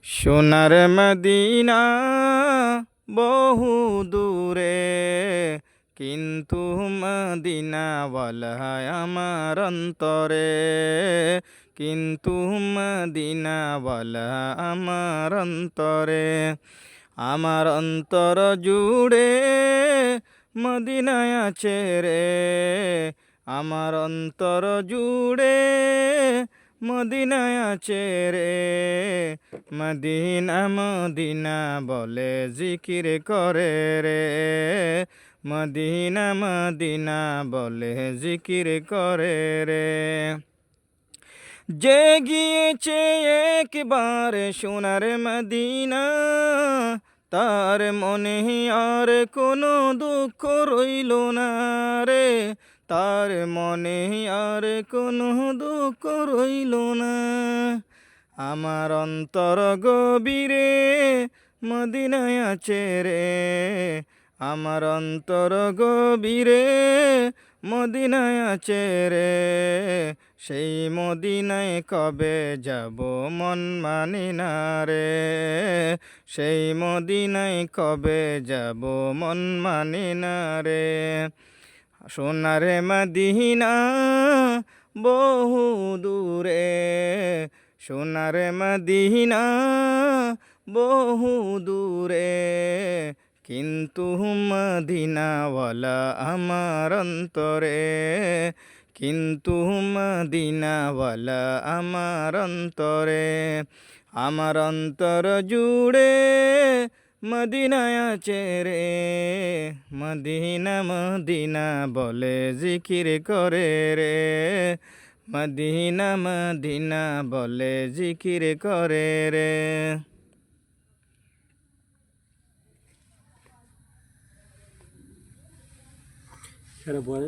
সোনার মদিনা বহু দূরে, কিন্তু মদিনাওয়ালা আমার অন্তরে, কিন্তু মদিনাওয়ালা আমার অন্তরে। আমার অন্তর জুড়ে মদিনায় আছে রে, আমার অন্তর জুড়ে মদিনায় আছে রে। মদিনা মদিনা বলে জিকির করে রে, মদিনা মদিনা বলে জিকির করে রে। যে গিয়েছে একবার সোনার মদিনা, তার মনে আর কোনো দুঃখ রইল না রে, তার মনে আর কোনো দুঃখ রইল না। আমার অন্তর গভীরে মদিনায় আছে রে, আমার অন্তর গভীরে মদিনায় আছে রে। সেই মদিনায় কবে যাব মন মানে না রে, সেই মদিনায় কবে যাব মন মানে না রে। সোনার মদিনা বহু দূরে, সোনার মদিনা বহু দূরে, কিন্তু মদিনাওয়ালা আমার অন্তরে, কিন্তু মদিনাওয়ালা আমার অন্তরে। আমার অন্তর জুড়ে মদিনায় আছে রে, মদিনা মদিনা বলে জিকির করে রে, মদিনা মদিনা বলে জিকির করে রে। এখানে বয়